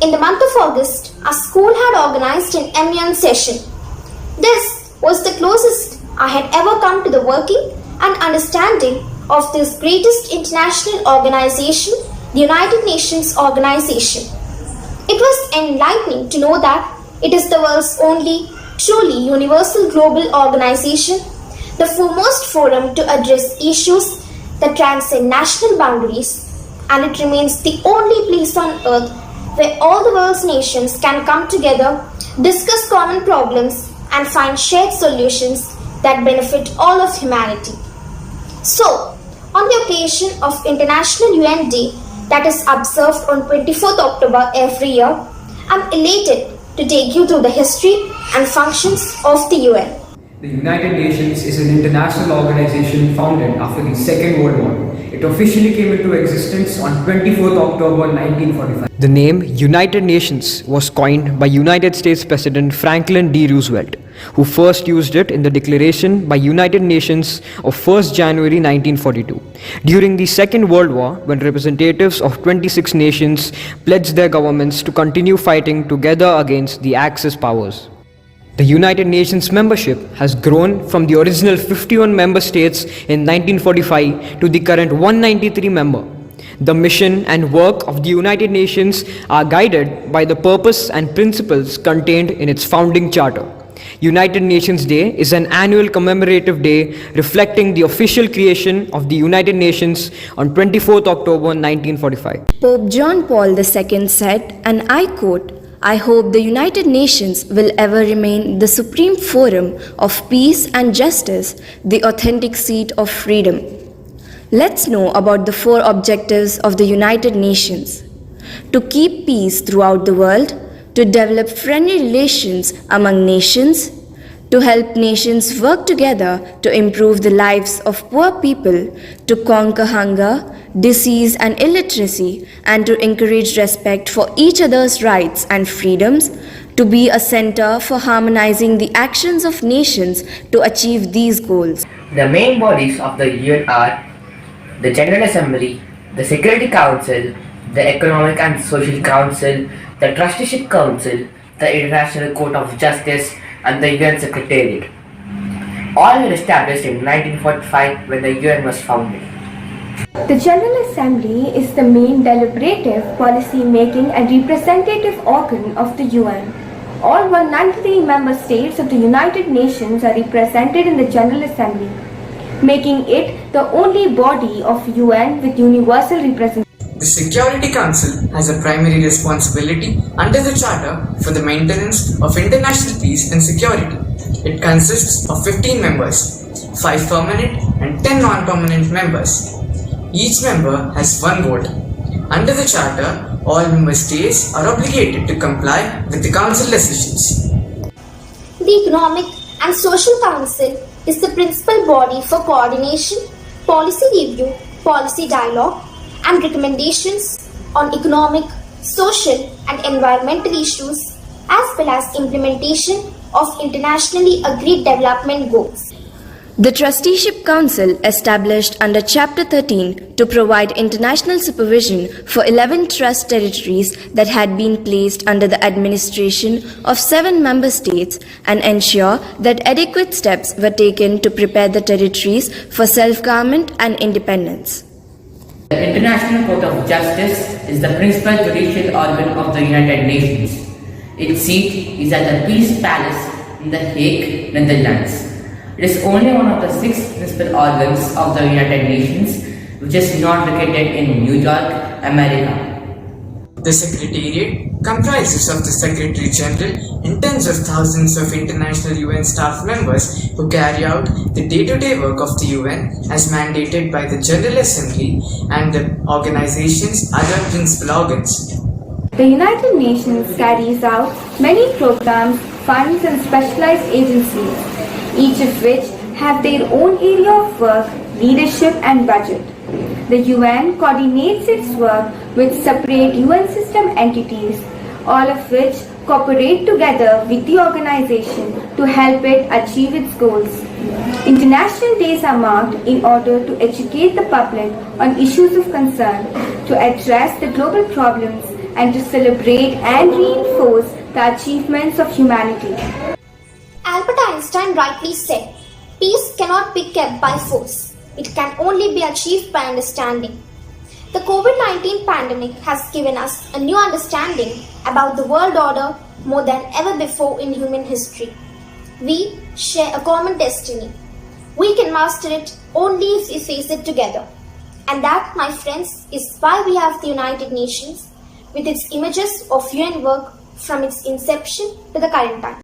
In the month of August, our school had organized an MUN session. This was the closest I had ever come to the working and understanding of this greatest international organization, the United Nations Organization. It was enlightening to know that it is the world's only truly universal global organization, the foremost forum to address issues that transcend national boundaries, and it remains the only place on earth where all the world's nations can come together, discuss common problems, and find shared solutions that benefit all of humanity. So, on the occasion of International UN Day that is observed on 24th October every year, I'm elated to take you through the history and functions of the UN. The United Nations is an international organization founded after the Second World War. It officially came into existence on 24th October 1945. The name United Nations was coined by United States President Franklin D. Roosevelt, who first used it in the Declaration by United Nations of 1st January 1942. During the Second World War, when representatives of 26 nations pledged their governments to continue fighting together against the Axis powers. The United Nations membership has grown from the original 51 member states in 1945 to the current 193 member. The mission and work of the United Nations are guided by the purpose and principles contained in its founding charter. United Nations Day is an annual commemorative day reflecting the official creation of the United Nations on 24th October 1945. Pope John Paul II said, and I quote, "I hope the United Nations will ever remain the supreme forum of peace and justice, the authentic seat of freedom." Let's know about the 4 objectives of the United Nations. To keep peace throughout the world, to develop friendly relations among nations, to help nations work together to improve the lives of poor people, to conquer hunger, disease and illiteracy, and to encourage respect for each other's rights and freedoms, to be a center for harmonizing the actions of nations to achieve these goals. The main bodies of the UN are the General Assembly, the Security Council, the Economic and Social Council, the Trusteeship Council, the International Court of Justice, and the UN Secretariat. All were established in 1945 when the UN was founded. The General Assembly is the main deliberative, policy-making and representative organ of the UN. All 193 member states of the United Nations are represented in the General Assembly, making it the only body of UN with universal representation. The Security Council has a primary responsibility under the Charter for the maintenance of international peace and security. It consists of 15 members, 5 permanent and 10 non-permanent members. Each member has 1 vote. Under the Charter, all member states are obligated to comply with the Council decisions. The Economic and Social Council is the principal body for coordination, policy review, policy dialogue, and recommendations on economic, social, and environmental issues, as well as implementation of internationally agreed development goals. The Trusteeship Council, established under Chapter 13 to provide international supervision for 11 trust territories that had been placed under the administration of 7 member states, and ensure that adequate steps were taken to prepare the territories for self-government and independence. The International Court of Justice is the principal judicial organ of the United Nations. Its seat is at the Peace Palace in The Hague, Netherlands. It is only one of the 6 principal organs of the United Nations which is not located in New York, America. The Secretariat comprises of the Secretary General and tens of thousands of international UN staff members who carry out the day-to-day work of the UN as mandated by the General Assembly and the organization's other principal organs. The United Nations carries out many programs, funds and specialized agencies, each of which have their own area of work, leadership and budget. The UN coordinates its work with separate UN system entities, all of which cooperate together with the organization to help it achieve its goals. International days are marked in order to educate the public on issues of concern, to address the global problems and to celebrate and reinforce the achievements of humanity. Albert Einstein rightly said, peace cannot be kept by force. It can only be achieved by understanding. The COVID-19 pandemic has given us a new understanding about the world order more than ever before in human history. We share a common destiny. We can master it only if we face it together. And that, my friends, is why we have the United Nations with its images of UN work from its inception to the current time.